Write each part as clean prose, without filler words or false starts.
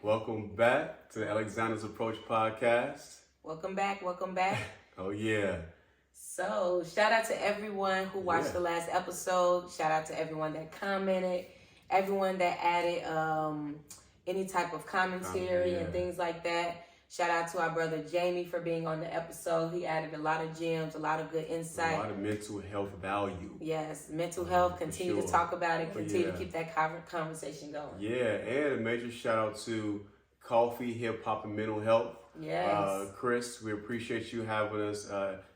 Welcome back to the Alexander's Approach podcast. Welcome back. Oh, yeah. So, shout out to everyone who watched the last episode. Shout out to everyone that commented, everyone that added any type of commentary and things like that. Shout out to our brother Jamie for being on the episode. He added a lot of gems, a lot of good insight. A lot of mental health value. Yes, mental health. Continue to talk about it. Continue to keep that conversation going. Yeah, and a major shout out to Coffee, Hip Hop, and Mental Health. Yes. Chris, we appreciate you having us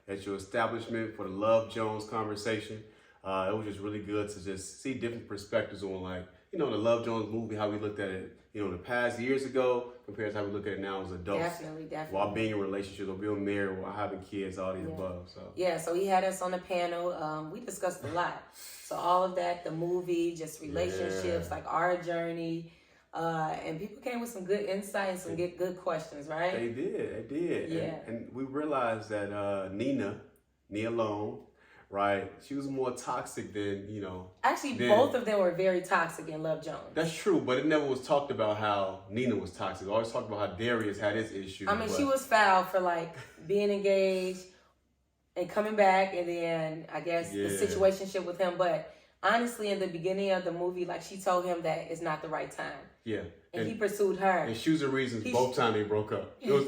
at your establishment for the Love Jones conversation. It was just really good to just see different perspectives on, the Love Jones movie, how we looked at it, in the past years ago compared to how we look at it now as adults. Definitely. While being in relationships or being married or having kids, all the above. So he had us on the panel. We discussed a lot. So all of that, the movie, just relationships, like our journey. And people came with some good insight and some good questions, right? They did. Yeah. And we realized that Nia Long, right? She was more toxic than, Actually, both of them were very toxic in Love Jones. That's true, but it never was talked about how Nina was toxic. Always talked about how Darius had his issues. I mean, she was foul for being engaged and coming back, and then I guess the situationship with him. But honestly, in the beginning of the movie, she told him that it's not the right time. Yeah. And he pursued her. And she was the reason both times they broke up. It was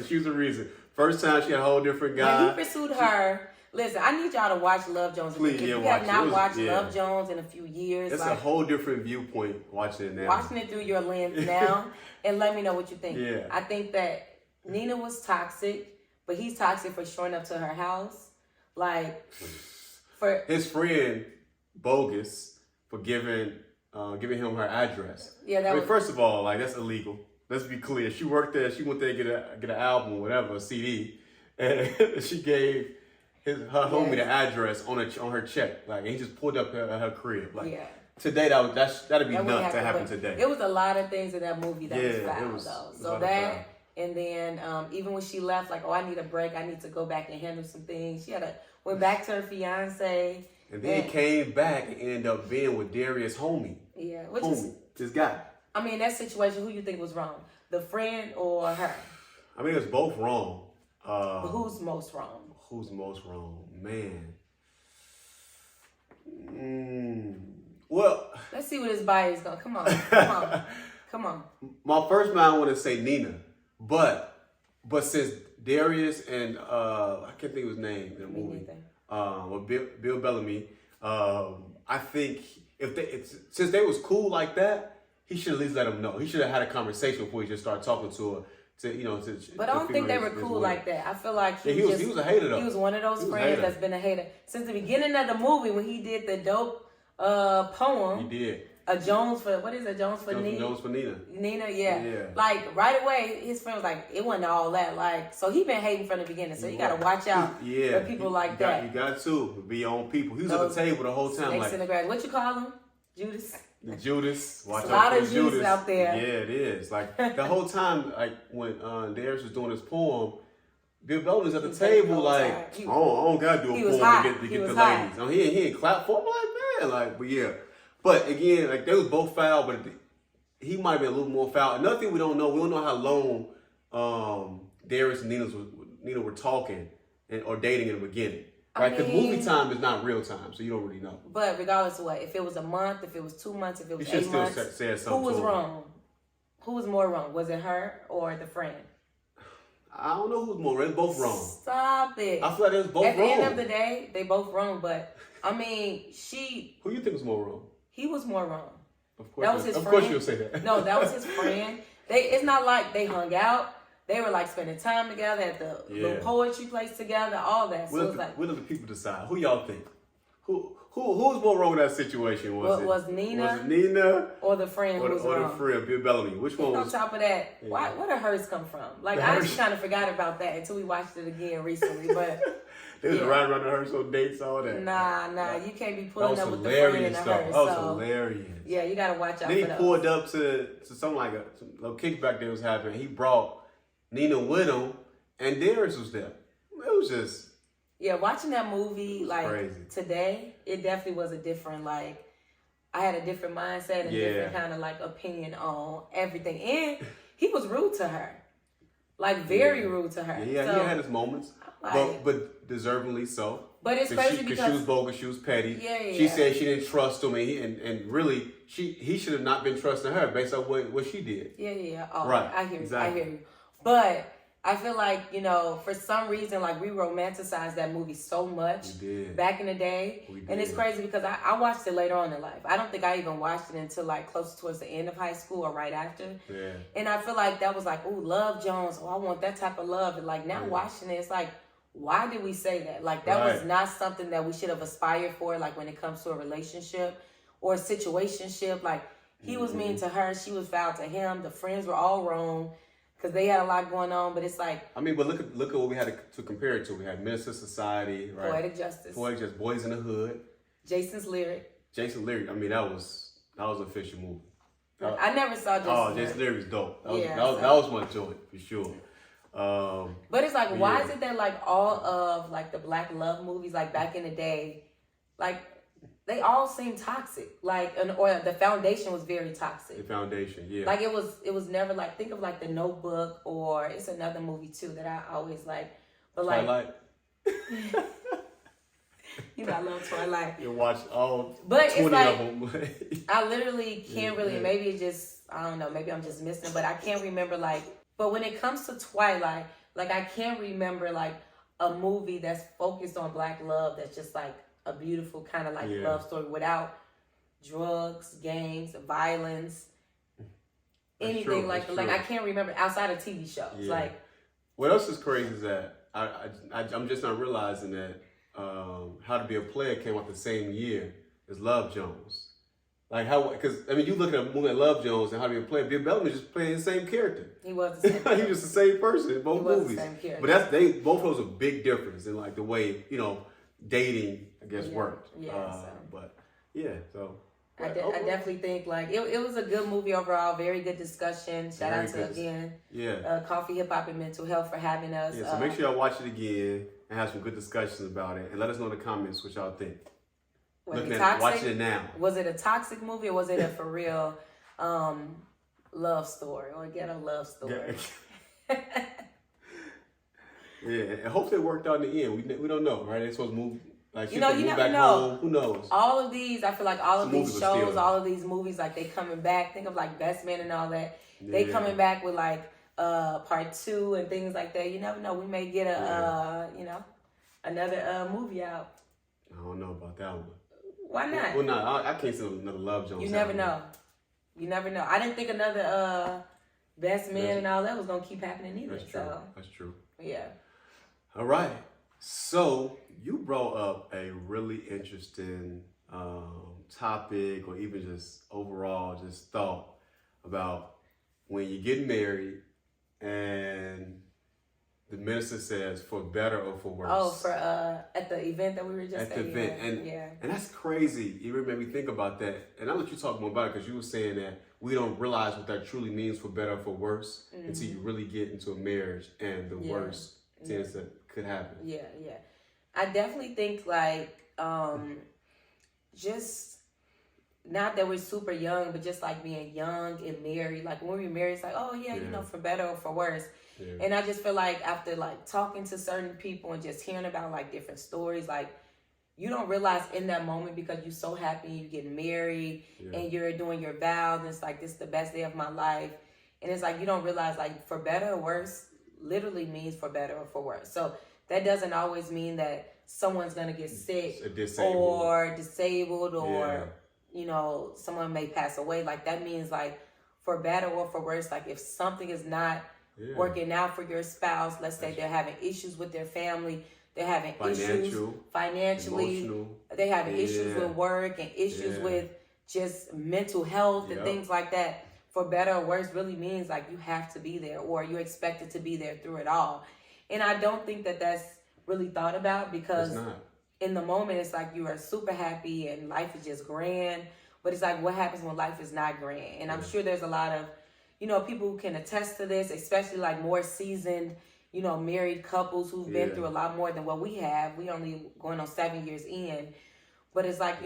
she was the reason. First time she had a whole different guy. When he pursued her. Listen, I need y'all to watch Love Jones. Please, if you have not watched Love Jones in a few years, it's a whole different viewpoint watching it now. Watching it through your lens now, and let me know what you think. Yeah. I think that Nina was toxic, but he's toxic for showing up to her house. For his friend, bogus, for giving him her address. Yeah, first of all, that's illegal. Let's be clear. She worked there. She went there to get an album or whatever, a CD, and she gave her homie the address on her check. And he just pulled up her crib. Today that'd be nuts to happen today. It was a lot of things in that movie that was foul, though. So that, and then even when she left, I need a break. I need to go back and handle some things. She went back to her fiance. And then he came back and ended up being with Darius' homie. Yeah, this guy. I mean, that situation, who you think was wrong? The friend or her? I mean, it's both wrong. But who's most wrong? Who's most wrong? Man. Well. Let's see what his bias is going. Come on. My first mind, I want to say Nina. But since Darius and, I can't think of his name in the movie. Bill Bellamy, I think since they was cool like that, he should at least let him know. He should have had a conversation before he just started talking to her. But I don't think they were cool like that. I feel like he was a hater though. He was one of those friends that's been a hater since the beginning of the movie when he did the dope poem. He did. Jones for Nina. Jones for Nina. Nina, yeah. Right away, his friend was like, it wasn't all that. So he been hating from the beginning. So you gotta watch out for people like that. You got to be on people. He was at the table the whole time. Snakes in the grass. What you call him? Judas. The Judas. Watch out for Judas. A lot of Judas out there. Yeah, it is. The whole time, when Darius was doing his poem, Bill Bellamy was at the table I don't gotta do a poem to get the ladies. He ain't clap for him but yeah. But again, they was both foul, but he might have been a little more foul. Another thing we don't know how long Darius and Nina were talking or dating in the beginning. Right, because movie time is not real time, so you don't really know. But regardless of what, if it was a month, if it was 2 months, if it was 8 months, who was wrong? Who was more wrong? Was it her or the friend? I don't know who's more wrong. It's both wrong. Stop it. I feel like it was both wrong. At the end of the day, they both wrong. But I mean, Who you think was more wrong? He was more wrong. Of course. That was his friend. Of course you'll say that. No, that was his friend. It's not like they hung out. They were spending time together at the little poetry place together, all that. So we'll let the people decide. Who y'all think? Who's more wrong with that situation? Was Nina? Was it Nina? Or the friend who was wrong? Or the friend, Bill Bellamy? Which one was? On top of that, where did hers come from? I actually kind of forgot about that until we watched it again recently. But they was riding around the hearse on dates, all that. Nah, you can't be pulling up with the friend in the hearse. That was hilarious. Yeah, you gotta watch out. Then he pulled up to some little kickback that was happening. He brought Nina with him, and Darius was there. It was just watching that movie crazy. Today, it definitely was a different I had a different mindset and different kind of like opinion on everything. And he was rude to her. Like very rude to her. Yeah, so, he had his moments. Like, but deservingly so. But it's crazy because she was bogus, she was petty. She said she didn't trust him, and really he should have not been trusting her based on what she did. Yeah. Oh, right. I hear exactly. you. I hear you. But I feel like, for some reason, like we romanticized that movie so much back in the day. And it's crazy because I watched it later on in life. I don't think I even watched it until like close towards the end of high school or right after. Yeah. And I feel like that was like, ooh, Love Jones. Oh, I want that type of love. And like now watching it, it's like, why did we say that? Like that was not something that we should have aspired for, like when it comes to a relationship or a situationship. Like he was mean to her, she was foul to him. The friends were all wrong because they had a lot going on. But it's like, I mean, but look at what we had to compare it to. We had Minister Society, right? Poetic Justice, Boys in the Hood, Jason's Lyric. I mean, that was an official movie. I never saw Jason's Lyric was dope. That was my joint for sure. But it's like, why is it that like all of like the Black love movies, like back in the day, like they all seem toxic, like, or the foundation was very toxic. The foundation, yeah. Like it was never like, think of like The Notebook, or it's another movie too that I always like, but like Twilight. I love Twilight. You watch all 20 of them. I literally can't really. Maybe it just, I don't know. Maybe I'm just missing, but I can't remember like. But when it comes to Twilight, like I can't remember like a movie that's focused on Black love that's just like a beautiful kind of like love story without drugs, gangs, violence, anything like I can't remember outside of TV shows. Yeah. Like what else is crazy is that I'm just not realizing that How to Be a Player came out the same year as Love Jones. Like how? Because I mean, you look at a movie like Love Jones and How to Be a Player. Bill Bellamy just playing the same character. He was the same. He was the same person in both movies. The same character. But both of those a big difference in like the way dating I guess worked. But yeah, so. I definitely think like it was a good movie overall. Very good discussion. Shout out to again, Coffee, Hip Hop, and Mental Health for having us. Yeah, so make sure y'all watch it again and have some good discussions about it, and let us know in the comments what y'all think. Watching it now. Was it a toxic movie or was it a for real love story or ghetto love story? Yeah, and hopefully it worked out in the end. We don't know, right? They're supposed to move. Like you never know. Home. Who knows? All of these, I feel like all of these shows, all of these movies, like they coming back. Think of like Best Man and all that. They coming back with like part 2 and things like that. You never know. We may get another movie out. I don't know about that one. Why not? Well, no, I can't see another Love Jones. You never know. You never know. I didn't think another Best Man and all that was gonna keep happening either. That's true. So. That's true. Yeah. All right. So you brought up a really interesting topic, or even just overall just thought about when you get married and the minister says for better or for worse. Oh, for at the event that we were just at the event, and that's crazy. You made me think about that, and I'll let you talk more about it because you were saying that we don't realize what that truly means for better or for worse until you really get into a marriage and the worst things that could happen. Yeah. I definitely think like just not that we're super young, but just like being young and married. Like when we're married, it's like, oh yeah, for better or for worse. Yeah. And I just feel like after like talking to certain people and just hearing about like different stories, like you don't realize in that moment because you're so happy you're getting married and you're doing your vows and it's like, this is the best day of my life. And it's like, you don't realize like for better or worse literally means for better or for worse. So that doesn't always mean that someone's going to get sick or disabled or, someone may pass away. Like that means like for better or for worse, like if something is not working out for your spouse, let's say they're having issues with their family, they're having issues financially, they're having issues with work and issues with just mental health and things like that. For better or worse really means like you have to be there or you're expected to be there through it all. And I don't think that that's really thought about because in the moment it's like you are super happy and life is just grand. But it's like what happens when life is not grand? And I'm sure there's a lot of people who can attest to this, especially like more seasoned, married couples who've been through a lot more than what we have. We only going on 7 years in. But it's like,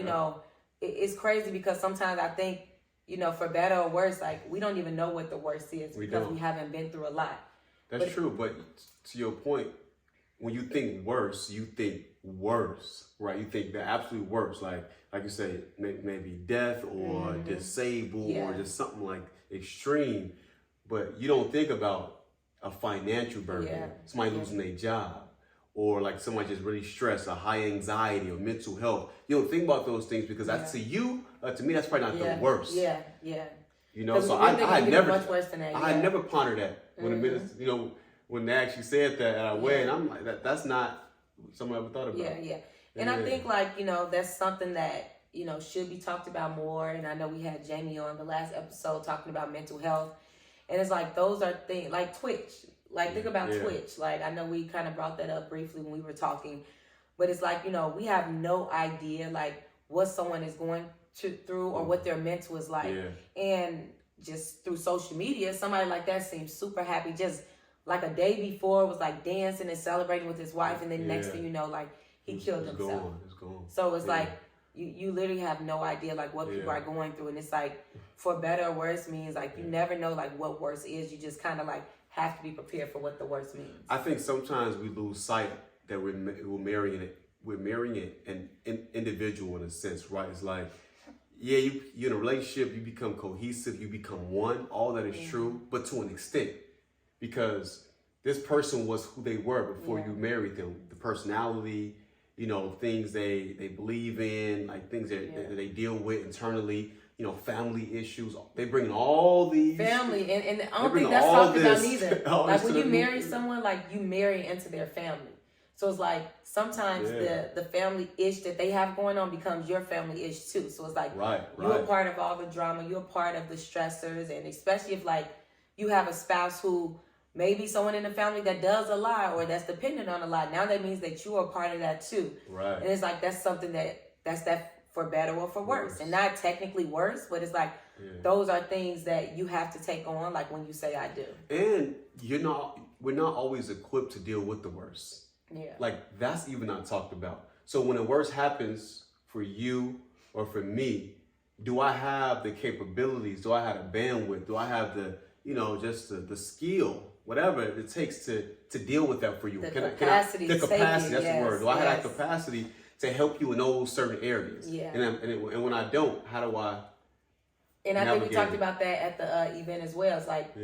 it's crazy because sometimes I think, you know, for better or worse, like we don't even know what the worst is because we haven't been through a lot. That's true, but to your point, when you think worse, you think worse, right? You think the absolute worst, like you say, maybe death or disabled or just something like extreme. But you don't think about a financial burden, somebody losing their job, or like somebody just really stressed, a high anxiety or mental health. You don't think about those things because to me, that's probably not the worst. Yeah. You know, so I had never, much worse than that. I had never pondered that when the minister, you know, when they actually said that at our wedding. I'm like, that's not something I ever thought about. Yeah. And I think, like, you know, that's something that, you know, should be talked about more. And I know we had Jamie on the last episode talking about mental health. And it's like, those are things, like Twitch. Like, think about Twitch. Like, I know we kind of brought that up briefly when we were talking. But it's like, you know, we have no idea, like, what someone is going through or what their mental is like. And just through social media, somebody like that seems super happy. Just like a day before was like dancing and celebrating with his wife. And then next thing you know, like, he killed himself. It's gone. So it's like, you literally have no idea like what people are going through. And it's like, for better or worse means like, you never know like what worse is. You just kind of like have to be prepared for what the worst means. I think sometimes we lose sight that we're marrying an individual in a sense, right? It's like, you're in a relationship, you become cohesive, you become one, all that is true, but to an extent, because this person was who they were before you married them. The personality, you know, things they believe in, like things that they deal with internally, you know, family issues. They bring all these family, and I don't think that's talked about either. Like when you marry someone, like you marry into their family. So it's like sometimes the family ish that they have going on becomes your family ish too. So it's like you're a part of all the drama, you're a part of the stressors, and especially if like you have a spouse who maybe someone in the family that does a lot or that's dependent on a lot. Now that means that you are part of that too. Right. And it's like that's something that's for better or for worse. And not technically worse, but it's like those are things that you have to take on, like when you say I do. And we're not always equipped to deal with the worst. Yeah. Like that's even not talked about. So when the worst happens for you or for me, do I have the capabilities? Do I have the bandwidth? Do I have the, you know, just the skill, whatever it takes to deal with that for you? The capacity, that's the word. Do I have that capacity to help you in those certain areas? Yeah. And when I don't, how do I? And I think we talked about that at the event as well. It's like,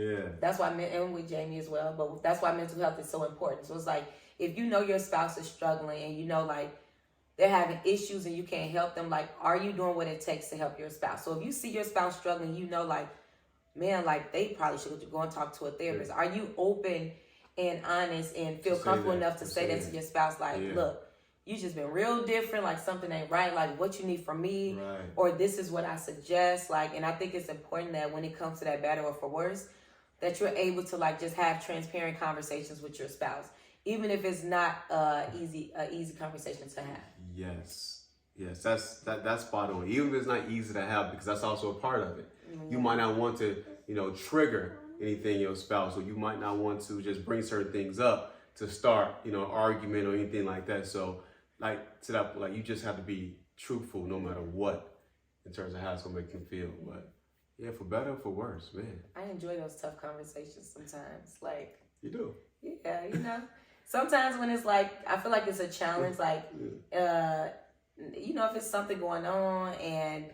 that's why, and with Jamie as well, but that's why mental health is so important. So it's like, if you know your spouse is struggling and you know, like, they're having issues and you can't help them, like, are you doing what it takes to help your spouse? So if you see your spouse struggling, you know, like, man, like, they probably should go and talk to a therapist. Are you open and honest and feel comfortable enough to say that to your spouse? Like, look, you just been real different, like something ain't right, like what you need from me, or this is what I suggest. Like, and I think it's important that when it comes to that better or for worse, that you're able to like just have transparent conversations with your spouse, even if it's not easy conversation to have. Yes, that's spot on. Even if it's not easy to have, because that's also a part of it. You might not want to, you know, trigger anything in your spouse, or you might not want to just bring certain things up to start, you know, argument or anything like that. So, like to that, like you just have to be truthful no matter what, in terms of how it's gonna make them feel. But yeah, for better or for worse, man. I enjoy those tough conversations sometimes. Like you do. Yeah, you know. Sometimes when it's like, I feel like it's a challenge, like, you know, if it's something going on and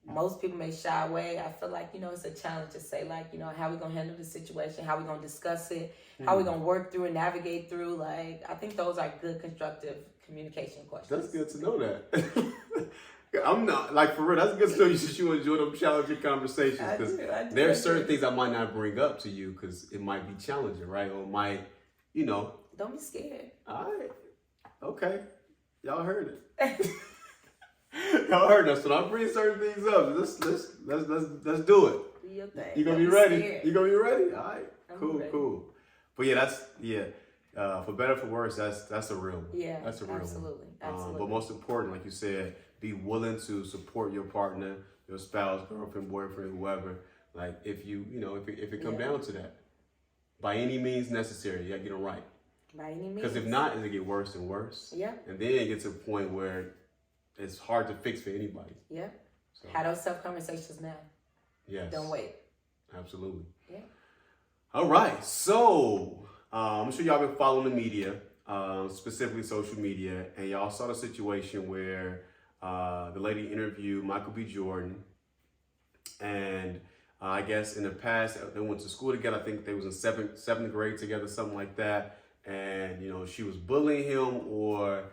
most people may shy away, I feel like, you know, it's a challenge to say, like, you know, how we going to handle the situation, how we going to discuss it, how we going to work through and navigate through. Like, I think those are good, constructive communication questions. That's good to know that. I'm not, like, for real, that's good to know you enjoy them challenging conversations. Because there are certain things I might not bring up to you because it might be challenging, right? Or might, you know. Don't be scared. All right. Okay. Y'all heard it. Y'all heard us. So I'm bringing certain things up. Let's do it. Do your thing. You gonna be ready? You gonna be ready? All right. Cool. But yeah, for better for worse, that's a real one. Yeah. That's a real absolutely. one. Absolutely. But most important, like you said, be willing to support your partner, your spouse, girlfriend, boyfriend, whoever. Like if it come down to that, by any means necessary, you gotta get them right. By any means. Because if not, it'll get worse and worse. Yeah. And then it gets to a point where it's hard to fix for anybody. Yeah. So, have those tough conversations now. Yes. Don't wait. Absolutely. Yeah. All right. So I'm sure y'all been following the media, specifically social media, and y'all saw the situation where the lady interviewed Michael B. Jordan, and I guess in the past they went to school together. I think they was in seventh grade together, something like that. And she was bullying him, or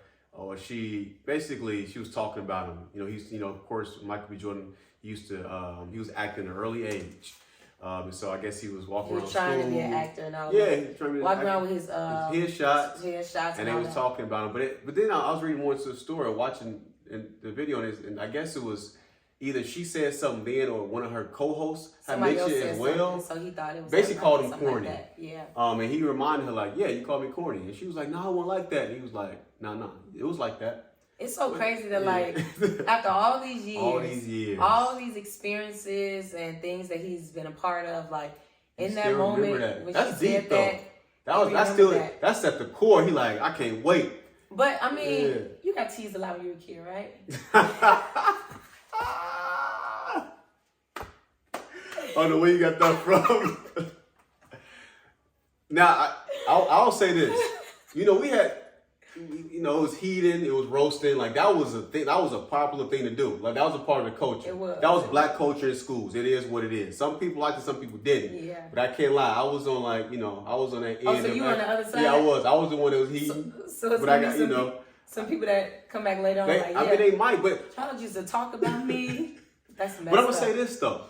she was talking about him. He's of course Michael B. Jordan used to he was acting at an early age. And so I guess he was walking around school. He was trying to be an actor and all that. Yeah, he was trying to be walking around with his headshots. And they was talking about him. But then I was reading more into the story, watching the video, and I guess it was either she said something then, or one of her co-hosts had mentioned it as well. So he thought it was basically called him corny. Like yeah. And he reminded her like, yeah, you called me corny, and she was like, no, I wasn't like that. And he was like, no, it was like that. It's so crazy that like after all these years, all these experiences and things that he's been a part of, like in that moment when that's she deep said though. That's at the core. He like, I can't wait. But I mean, you got teased a lot when you were a kid, right? I don't know where you got that from. Now I'll say this. We had. It was heating, it was roasting. Like that was a thing. That was a popular thing to do. Like that was a part of the culture. It was. That was black culture in schools. It is what it is. Some people liked it, some people didn't. Yeah. But I can't lie. I was on I was on that end. Oh, so you on the other side? Yeah, I was. I was the one that was heating. So it's but I got some people that come back later on I mean they might, but y'all used to talk about me. That's messed But I'm gonna say this though.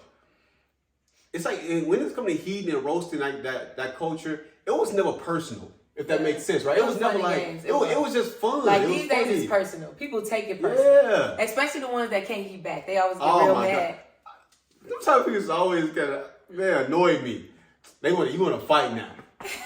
It's like when it's coming to heating and roasting like that culture, it was never personal. If that makes sense, right? It was never like games. It was just fun. Like these days, it's personal. People take it personal. Yeah. Especially the ones that can't get back. They always get real mad. Them type of people always annoy me. You want to fight now,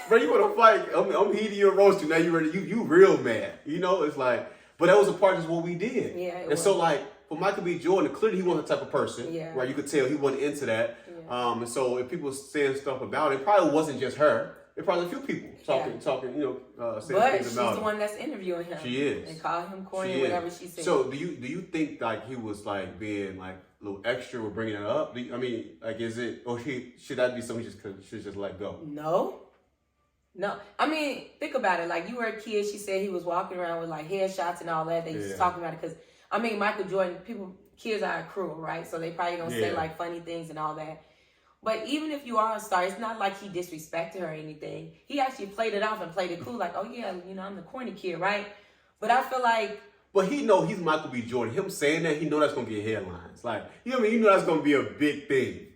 bro? You want to fight? I'm heating you and roasting. Now you ready? You real mad. It's like, but that was a part of what we did. Yeah. And so like for Michael B. Jordan, clearly he wasn't the type of person. Yeah. Right? You could tell he wasn't into that. Yeah. And so if people saying stuff about it, it probably wasn't just her. There probably a few people talking, saying but things about him. But she's the one that's interviewing him. She is. And call him corny, whatever she said. So do you think like he was like being like a little extra with bringing it up? Is it, or should that be something should just let go? No. I mean, think about it. Like you were a kid. She said he was walking around with like headshots and all that. They just talking about it because Michael Jordan, kids are cruel, right? So they probably gonna say like funny things and all that. But even if you are a star, it's not like he disrespected her or anything. He actually played it off and played it cool, like, oh yeah, I'm the corny kid, right? But I feel like... But he know he's Michael B. Jordan. Him saying that, he know that's going to get headlines. Like, he know that's going to be a big thing.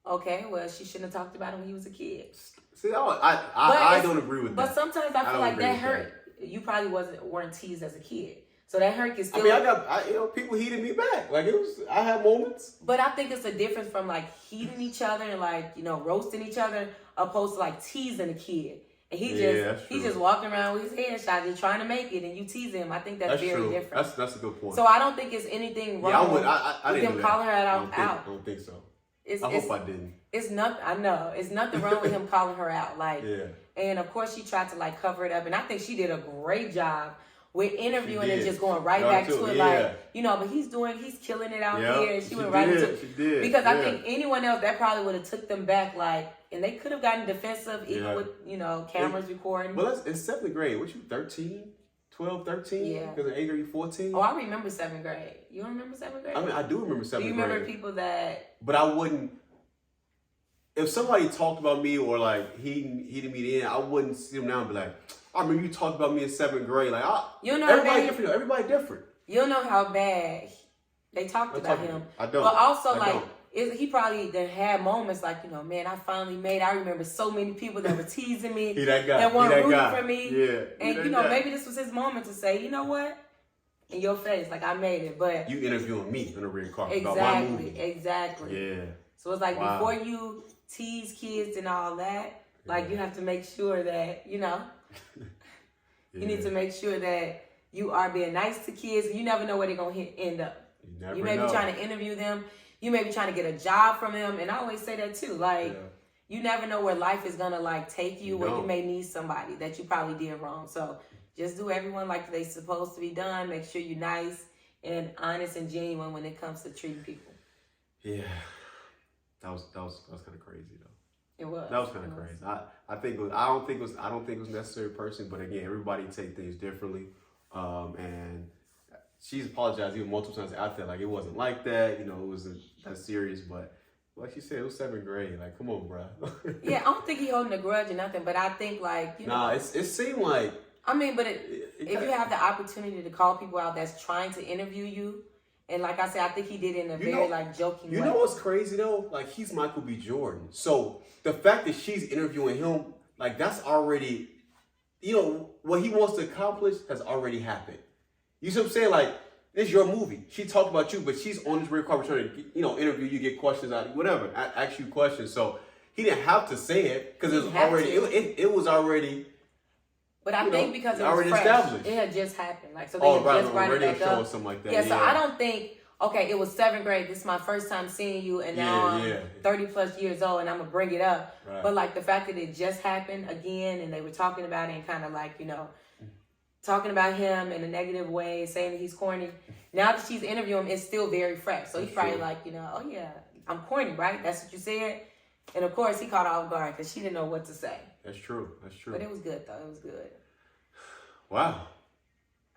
Okay, well, she shouldn't have talked about him when he was a kid. See, I don't agree with that. But sometimes I feel like that hurt. You probably weren't teased as a kid. So that hurt can still... people heated me back. Like, I had moments. But I think it's a difference from, like, heating each other and, like, roasting each other opposed to, like, teasing a kid. And he just walking around with his headshot just trying to make it, and you tease him. I think that's very different. That's a good point. So I don't think it's anything wrong with him calling her out. I don't think so. I hope I didn't. It's nothing. I know. It's nothing wrong with him calling her out. Like, and, of course, she tried to, like, cover it up. And I think she did a great job with interviewing and just going right back to it, like, but he's killing it out here, and she went right into it. She did. Because I think anyone else, that probably would have took them back, like, and they could have gotten defensive, even with, cameras recording. Well, it's 7th grade. What, you 13? 12, 13? Yeah. Because in 8th grade, you 14? Oh, I remember 7th grade. You don't remember 7th grade? I mean, I do remember 7th grade. Do you remember people that... But I wouldn't... If somebody talked about me or, like, heated me in, I wouldn't sit them down and be like... I remember you talked about me in 7th grade. Like, everybody different. Everybody different. You don't know how bad they talked about him. I don't. But also, he probably had moments like, man, I finally made. I remember so many people that were teasing me, that weren't rooting for me. Yeah. And maybe this was his moment to say, you know what, in your face, like I made it. But you interviewing me in a red carpet about my movie. Exactly. Yeah. So it's like before you tease kids and all that, like you have to make sure that you need to make sure that you are being nice to kids. You never know where they're going to end up. You may be trying to interview them. You may be trying to get a job from them. And I always say that too. Like, you never know where life is going to, like, take you, where you may need somebody that you probably did wrong. So just do everyone like they're supposed to be done. Make sure you're nice and honest and genuine when it comes to treating people. Yeah, that was kind of crazy though. It was. That was kind of crazy. I don't think it was necessary personally, but again, everybody take things differently. And she's apologized even multiple times out there, like it wasn't like that, it wasn't that serious, but like she said, it was 7th grade. Like, come on, bro. Yeah, I don't think he holding a grudge or nothing, but I think like, it seemed like. I mean, but if you have the opportunity to call people out that's trying to interview you, and like I said, I think he did it in a very joking way. You know what's crazy though? Like, he's Michael B. Jordan. So the fact that she's interviewing him, like, that's already, what he wants to accomplish has already happened. You see what I'm saying? Like, it's your movie. She talked about you, but she's on this red carpet trying to, interview you, get questions out, whatever, ask you questions. So he didn't have to say it because it was already. But I think because it was already fresh, established. It had just happened. Like, so they had just brought it back up. Or something like that. Yeah, so I don't think, okay, it was 7th grade. This is my first time seeing you, and now I'm 30 plus years old, and I'm going to bring it up. Right. But like the fact that it just happened again, and they were talking about it and kind of like, talking about him in a negative way, saying that he's corny. Now that she's interviewing him, it's still very fresh. So he's probably like, oh yeah, I'm corny, right? That's what you said. And of course, he caught her off guard because she didn't know what to say. That's true. But it was good, though. It was good. Wow.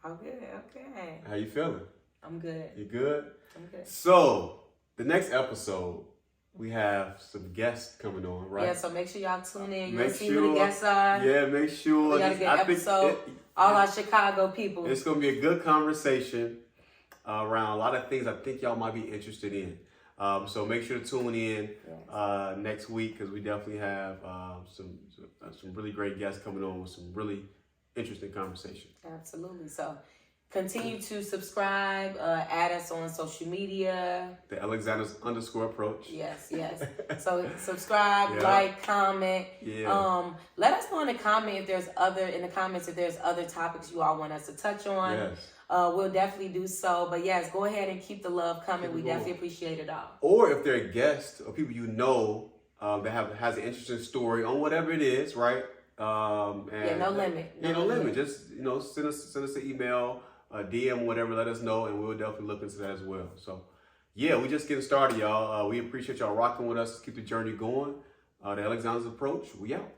I'm good. Okay. How you feeling? I'm good. You good? I'm good. So, the next episode, we have some guests coming on, right? Yeah, so make sure y'all tune in. You'll see who the guests are. Yeah, make sure. We got a good episode. All our Chicago people. It's going to be a good conversation around a lot of things I think y'all might be interested in. So make sure to tune in next week because we definitely have some really great guests coming on with some really interesting conversation. Absolutely. So continue to subscribe, add us on social media. The Alexander's _approach. Yes. So subscribe, like, comment. Yeah. Let us know in the comments if there's other topics you all want us to touch on. Yes. We'll definitely do so. But yes, go ahead and keep the love coming. We definitely appreciate it all. Or if they're guests or people that has an interesting story on whatever it is, right? No limit. No limit. Just send us an email, DM, whatever. Let us know, and we'll definitely look into that as well. So, we just getting started, y'all. We appreciate y'all rocking with us. Keep the journey going. The Alexander's Approach. We out.